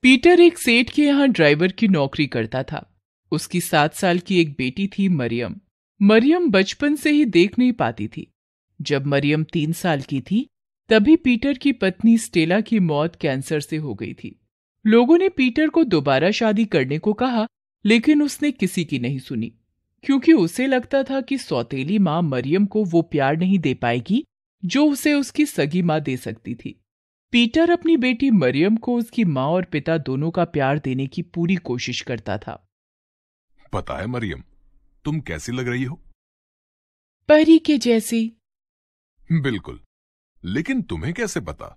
Peter एक सेठ के यहाँ ड्राइवर की नौकरी करता था। उसकी 7 साल की एक बेटी थी, मरियम। मरियम बचपन से ही देख नहीं पाती थी। जब मरियम 3 साल की थी तभी पीटर की पत्नी स्टेला की मौत कैंसर से हो गई थी। लोगों ने पीटर को दोबारा शादी करने को कहा, लेकिन उसने किसी की नहीं सुनी, क्योंकि उसे लगता था कि सौतेली माँ मरियम को वो प्यार नहीं दे पाएगी जो उसे उसकी सगी माँ दे सकती थी। पीटर अपनी बेटी मरियम को उसकी माँ और पिता दोनों का प्यार देने की पूरी कोशिश करता था। पता है मरियम, तुम कैसी लग रही हो? परी के जैसी। बिल्कुल, लेकिन तुम्हें कैसे पता?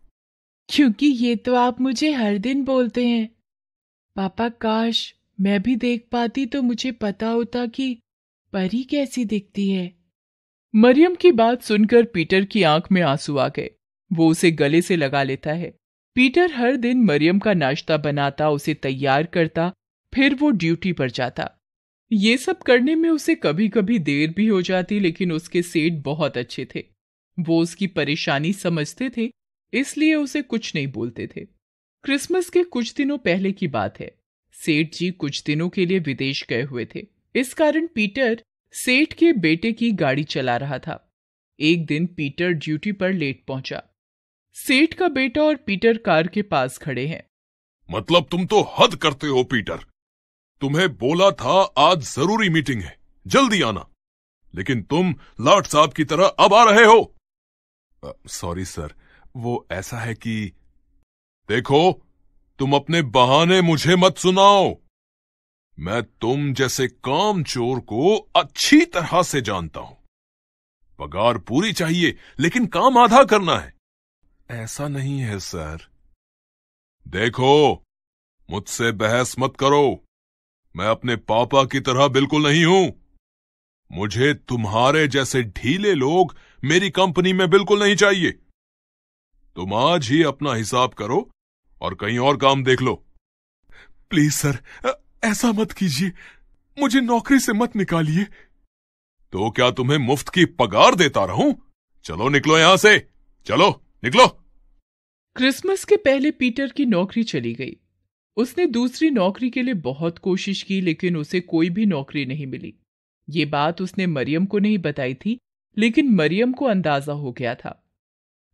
क्योंकि ये तो आप मुझे हर दिन बोलते हैं। पापा, काश मैं भी देख पाती तो मुझे पता होता कि परी कैसी दिखती है। मरियम की बात सुनकर पीटर की आंख में आंसू आ गए। वो उसे गले से लगा लेता है। पीटर हर दिन मरियम का नाश्ता बनाता, उसे तैयार करता, फिर वो ड्यूटी पर जाता। ये सब करने में उसे कभी कभी देर भी हो जाती, लेकिन उसके सेठ बहुत अच्छे थे। वो उसकी परेशानी समझते थे, इसलिए उसे कुछ नहीं बोलते थे। क्रिसमस के कुछ दिनों पहले की बात है। सेठ जी कुछ दिनों के लिए विदेश गए हुए थे। इस कारण पीटर सेठ के बेटे की गाड़ी चला रहा था। एक दिन पीटर ड्यूटी पर लेट पहुंचा। सेठ का बेटा और पीटर कार के पास खड़े हैं। मतलब तुम तो हद करते हो पीटर। तुम्हें बोला था आज जरूरी मीटिंग है, जल्दी आना, लेकिन तुम लाट साहब की तरह अब आ रहे हो। सॉरी सर, वो ऐसा है कि देखो, तुम अपने बहाने मुझे मत सुनाओ। मैं तुम जैसे कामचोर को अच्छी तरह से जानता हूं। पगार पूरी चाहिए, लेकिन काम आधा करना है। ऐसा नहीं है सर। देखो, मुझसे बहस मत करो। मैं अपने पापा की तरह बिल्कुल नहीं हूं। मुझे तुम्हारे जैसे ढीले लोग मेरी कंपनी में बिल्कुल नहीं चाहिए। तुम आज ही अपना हिसाब करो और कहीं और काम देख लो। प्लीज सर, ऐसा मत कीजिए। मुझे नौकरी से मत निकालिए। तो क्या तुम्हें मुफ्त की पगार देता रहूं? चलो निकलो यहां से, चलो निकलो। क्रिसमस के पहले पीटर की नौकरी चली गई। उसने दूसरी नौकरी के लिए बहुत कोशिश की, लेकिन उसे कोई भी नौकरी नहीं मिली। ये बात उसने मरियम को नहीं बताई थी, लेकिन मरियम को अंदाजा हो गया था।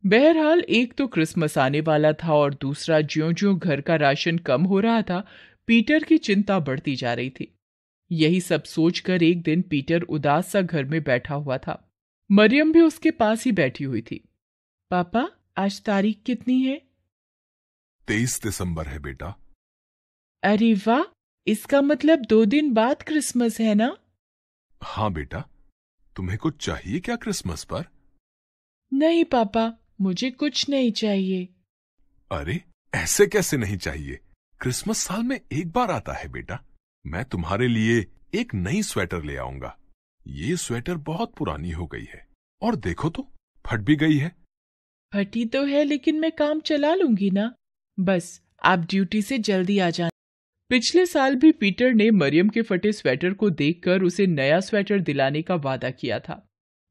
बहरहाल, एक तो क्रिसमस आने वाला था और दूसरा ज्यों-ज्यों घर का राशन कम हो रहा था, पीटर की चिंता बढ़ती जा रही थी। यही सब सोचकर एक दिन पीटर उदास सा घर में बैठा हुआ था। मरियम भी उसके पास ही बैठी हुई थी। पापा, आज तारीख कितनी है? 23 दिसंबर है बेटा। अरे वाह, इसका मतलब 2 दिन बाद क्रिसमस है ना? हाँ बेटा, तुम्हें कुछ चाहिए क्या क्रिसमस पर? नहीं पापा, मुझे कुछ नहीं चाहिए। अरे, ऐसे कैसे नहीं चाहिए? क्रिसमस साल में एक बार आता है बेटा। मैं तुम्हारे लिए एक नई स्वेटर ले आऊंगा। ये स्वेटर बहुत पुरानी हो गई है और देखो तो, फट भी गई है। फटी तो है, लेकिन मैं काम चला लूंगी ना। बस आप ड्यूटी से जल्दी आ जाना। पिछले साल भी पीटर ने मरियम के फटे स्वेटर को देखकर उसे नया स्वेटर दिलाने का वादा किया था।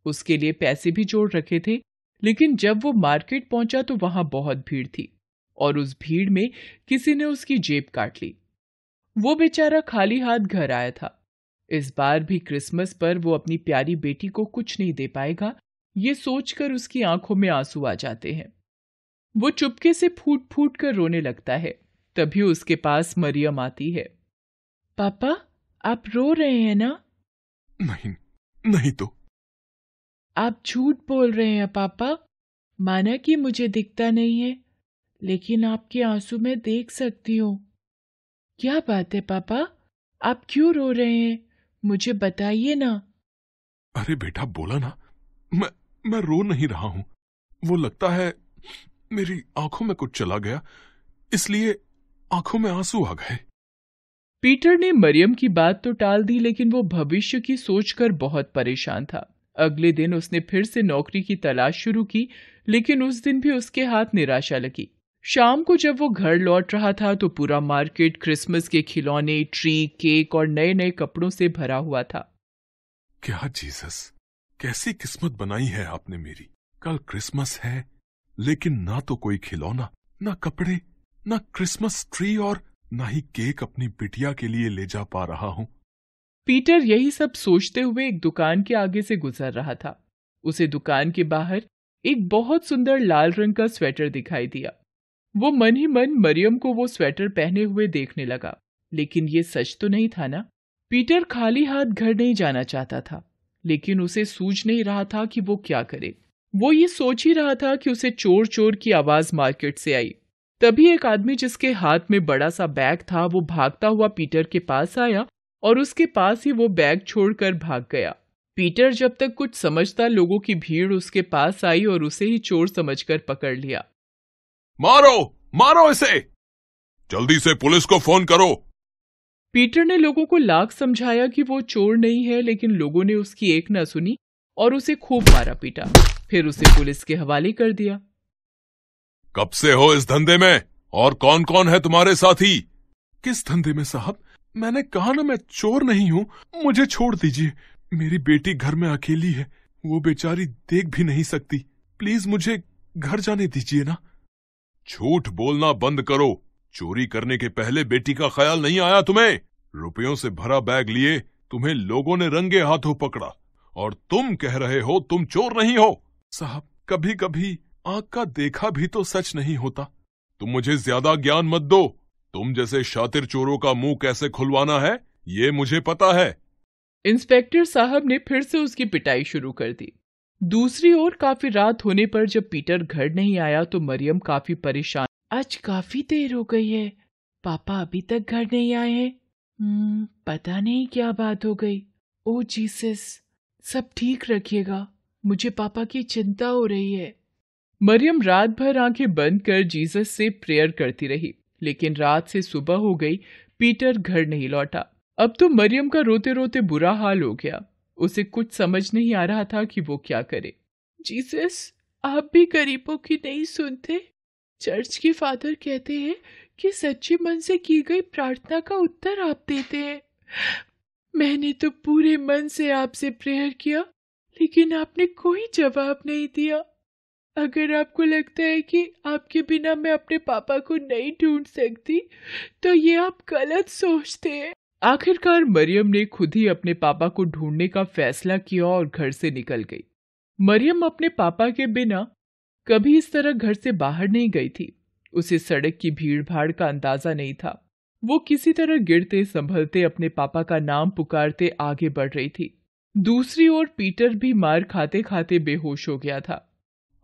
उसके लिए पैसे भी जोड़ रखे थे, लेकिन जब वो मार्केट पहुंचा तो वहां बहुत भीड़ थी और उस भीड़ में किसी ने उसकी जेब काट ली। वो बेचारा खाली हाथ घर आया था। इस बार भी क्रिसमस पर वो अपनी प्यारी बेटी को कुछ नहीं दे पाएगा, ये सोचकर उसकी आंखों में आंसू आ जाते हैं। वो चुपके से फूट फूट कर रोने लगता है। तभी उसके पास मरियम आती है। पापा, आप रो रहे हैं ना? नहीं, नहीं तो। आप झूठ बोल रहे हैं पापा। माना कि मुझे दिखता नहीं है, लेकिन आपके आंसू मैं देख सकती हूँ। क्या बात है पापा, आप क्यों रो रहे हैं? मुझे बताइए ना। अरे बेटा, बोला ना, मैं रो नहीं रहा हूं। वो लगता है मेरी आंखों में कुछ चला गया, इसलिए आंखों में आंसू आ गए। पीटर ने मरियम की बात तो टाल दी, लेकिन वो भविष्य की सोचकर बहुत परेशान था। अगले दिन उसने फिर से नौकरी की तलाश शुरू की, लेकिन उस दिन भी उसके हाथ निराशा लगी। शाम को जब वो घर लौट रहा था तो पूरा मार्केट क्रिसमस के खिलौने, ट्री, केक और नए नए कपड़ों से भरा हुआ था। क्या जीसस, कैसी किस्मत बनाई है आपने मेरी। कल क्रिसमस है, लेकिन ना तो कोई खिलौना, ना कपड़े, ना क्रिसमस ट्री और ना ही केक अपनी बिटिया के लिए ले जा पा रहा हूं। पीटर यही सब सोचते हुए एक दुकान के आगे से गुजर रहा था। उसे दुकान के बाहर एक बहुत सुंदर लाल रंग का स्वेटर दिखाई दिया। वो मन ही मन मरियम को वो स्वेटर पहने हुए देखने लगा, लेकिन ये सच तो नहीं था ना। पीटर खाली हाथ घर नहीं जाना चाहता था, लेकिन उसे सूझ नहीं रहा था कि वो क्या करे। वो ये सोच ही रहा था कि उसे चोर चोर की आवाज मार्केट से आई। तभी एक आदमी जिसके हाथ में बड़ा सा बैग था, वो भागता हुआ पीटर के पास आया और उसके पास ही वो बैग छोड़कर भाग गया। पीटर जब तक कुछ समझता, लोगों की भीड़ उसके पास आई और उसे ही चोर समझकर पकड़ लिया। मारो मारो इसे, जल्दी से पुलिस को फोन करो। पीटर ने लोगों को लाख समझाया कि वो चोर नहीं है, लेकिन लोगों ने उसकी एक न सुनी और उसे खूब मारा पीटा। फिर उसे पुलिस के हवाले कर दिया। कब से हो इस धंधे में और कौन कौन है तुम्हारे साथी? किस धंधे में साहब? मैंने कहा ना मैं चोर नहीं हूं, मुझे छोड़ दीजिए। मेरी बेटी घर में अकेली है, वो बेचारी देख भी नहीं सकती। प्लीज मुझे घर जाने दीजिए ना। झूठ बोलना बंद करो। चोरी करने के पहले बेटी का ख्याल नहीं आया तुम्हें? रुपयों से भरा बैग लिए तुम्हें लोगों ने रंगे हाथों पकड़ा और तुम कह रहे हो तुम चोर नहीं हो। साहब, कभी कभी आंख का देखा भी तो सच नहीं होता। तुम मुझे ज्यादा ज्ञान मत दो। तुम जैसे शातिर चोरों का मुंह कैसे खुलवाना है ये मुझे पता है। इंस्पेक्टर साहब ने फिर से उसकी पिटाई शुरू कर दी। दूसरी ओर काफी रात होने पर जब पीटर घर नहीं आया तो मरियम काफी परेशान। आज काफी देर हो गई है, पापा अभी तक घर नहीं आए हैं। पता नहीं क्या बात हो गई। ओ जीसस, सब ठीक रखिएगा, मुझे पापा की चिंता हो रही है। मरियम रात भर आंखें बंद कर जीसस से प्रेयर करती रही, लेकिन रात से सुबह हो गई, पीटर घर नहीं लौटा। अब तो मरियम का रोते रोते बुरा हाल हो गया। उसे कुछ समझ नहीं आ रहा था कि वो क्या करे। जीसस, आप भी गरीबों की नहीं सुनते? चर्च के फादर कहते हैं कि सच्चे मन से की गई प्रार्थना का उत्तर आप देते हैं। मैंने तो पूरे मन से आपसे प्रेयर किया, लेकिन आपने कोई जवाब नहीं दिया। अगर आपको लगता है कि आपके बिना मैं अपने पापा को नहीं ढूंढ सकती, तो ये आप गलत सोचते हैं। आखिरकार मरियम ने खुद ही अपने पापा को ढूंढने का फैसला किया और घर से निकल गई। मरियम अपने पापा के बिना कभी इस तरह घर से बाहर नहीं गई थी। उसे सड़क की भीड़ भाड़ का अंदाजा नहीं था। वो किसी तरह गिरते संभलते अपने पापा का नाम पुकारते आगे बढ़ रही थी। दूसरी ओर पीटर भी मार खाते खाते बेहोश हो गया था।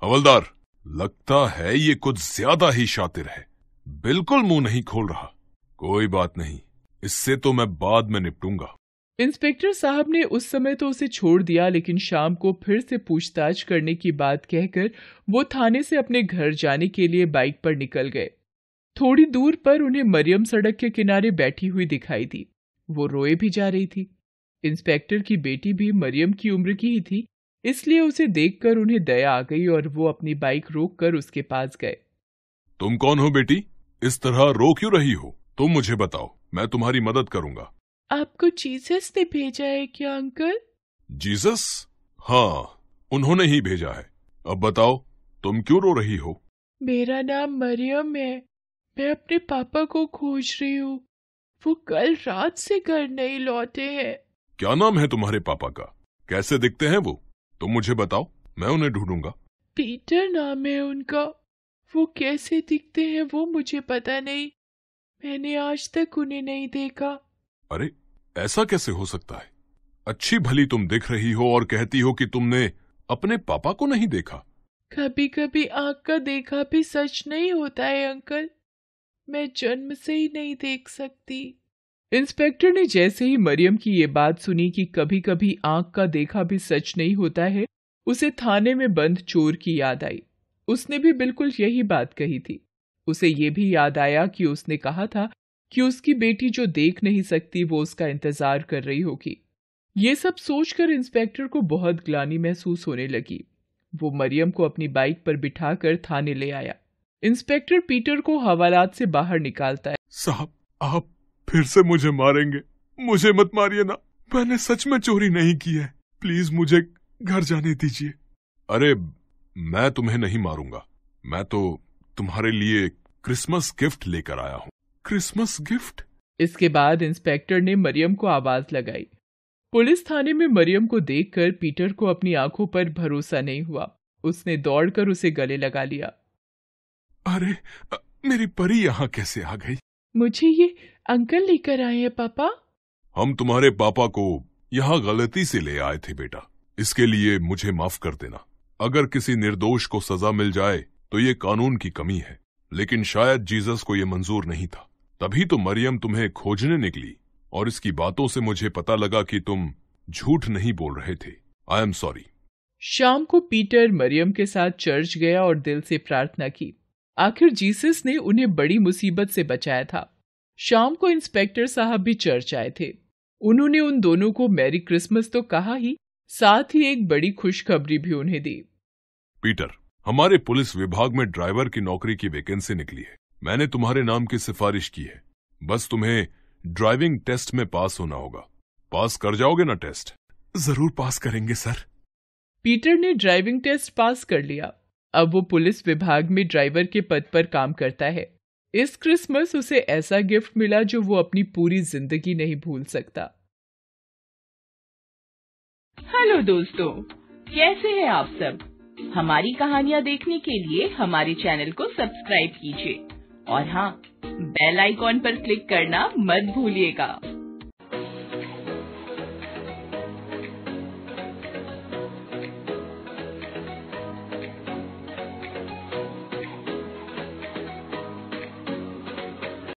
हवलदार, लगता है ये कुछ ज्यादा ही शातिर है, बिल्कुल मुंह नहीं खोल रहा। कोई बात नहीं, इससे तो मैं बाद में निपटूंगा। इंस्पेक्टर साहब ने उस समय तो उसे छोड़ दिया, लेकिन शाम को फिर से पूछताछ करने की बात कहकर वो थाने से अपने घर जाने के लिए बाइक पर निकल गए। थोड़ी दूर पर उन्हें मरियम सड़क के किनारे बैठी हुई दिखाई दी। वो रोए भी जा रही थी। इंस्पेक्टर की बेटी भी मरियम की उम्र की ही थी, इसलिए उसे देखकर उन्हें दया आ गई और वो अपनी बाइक रोककर उसके पास गए। तुम कौन हो बेटी? इस तरह रो क्यों रही हो? तुम मुझे बताओ, मैं तुम्हारी मदद करूंगा। आपको जीसस ने भेजा है क्या अंकल? जीसस? हाँ, उन्होंने ही भेजा है। अब बताओ, तुम क्यों रो रही हो? मेरा नाम मरियम है। मैं अपने पापा को खोज रही हूँ। वो कल रात से घर नहीं लौटे हैं। क्या नाम है तुम्हारे पापा का? कैसे दिखते हैं वो? तुम मुझे बताओ, मैं उन्हें ढूंढूंगा। पीटर नाम है उनका। वो कैसे दिखते हैं वो मुझे पता नहीं। मैंने आज तक उन्हें नहीं देखा। अरे, ऐसा कैसे हो सकता है? अच्छी भली तुम दिख रही हो और कहती हो कि तुमने अपने पापा को नहीं देखा। कभी कभी आंख का देखा भी सच नहीं होता है अंकल। मैं जन्म से ही नहीं देख सकती। इंस्पेक्टर ने जैसे ही मरियम की ये बात सुनी कि कभी कभी आंख का देखा भी सच नहीं होता है, उसे थाने में बंद चोर की याद आई। उसने भी बिल्कुल यही बात कही थी। उसे ये भी याद आया कि उसने कहा था कि उसकी बेटी जो देख नहीं सकती वो उसका इंतजार कर रही होगी। ये सब सोचकर इंस्पेक्टर को बहुत ग्लानि महसूस होने लगी। वो मरियम को अपनी बाइक पर बिठाकर थाने ले आया। इंस्पेक्टर पीटर को हवालात से बाहर निकालता है। साहब, आप फिर से मुझे मारेंगे? मुझे मत मारिए ना, मैंने सच में चोरी नहीं की है। प्लीज मुझे घर जाने दीजिए। अरे, मैं तुम्हें नहीं मारूंगा। मैं तो तुम्हारे लिए क्रिसमस गिफ्ट लेकर आया हूँ। Christmas gift? इसके बाद इंस्पेक्टर ने मरियम को आवाज लगाई। पुलिस थाने में मरियम को देखकर पीटर को अपनी आंखों पर भरोसा नहीं हुआ। उसने दौड़कर उसे गले लगा लिया। अरे, मेरी परी यहाँ कैसे आ गई? मुझे ये अंकल लेकर आए हैं पापा। हम तुम्हारे पापा को यहाँ गलती से ले आए थे बेटा, इसके लिए मुझे माफ कर देना। अगर किसी निर्दोष को सजा मिल जाए तो ये कानून की कमी है, लेकिन शायद जीसस को ये मंजूर नहीं था। तभी तो मरियम तुम्हें खोजने निकली और इसकी बातों से मुझे पता लगा कि तुम झूठ नहीं बोल रहे थे। I am sorry. शाम को पीटर मरियम के साथ चर्च गया और दिल से प्रार्थना की। आखिर जीसस ने उन्हें बड़ी मुसीबत से बचाया था। शाम को इंस्पेक्टर साहब भी चर्च आए थे। उन्होंने उन दोनों को मैरी क्रिसमस तो कहा ही, साथ ही एक बड़ी खुशखबरी भी उन्हें दी। पीटर, हमारे पुलिस विभाग में ड्राइवर की नौकरी की वैकेंसी निकली है। मैंने तुम्हारे नाम की सिफारिश की है। बस तुम्हें ड्राइविंग टेस्ट में पास होना होगा। पास कर जाओगे ना टेस्ट? जरूर पास करेंगे सर। पीटर ने ड्राइविंग टेस्ट पास कर लिया। अब वो पुलिस विभाग में ड्राइवर के पद पर काम करता है। इस क्रिसमस उसे ऐसा गिफ्ट मिला जो वो अपनी पूरी जिंदगी नहीं भूल सकता। हेलो दोस्तों, कैसे हैं आप सब? हमारी कहानियाँ देखने के लिए हमारे चैनल को सब्सक्राइब कीजिए और हाँ, बेल आइकॉन पर क्लिक करना मत भूलिएगा।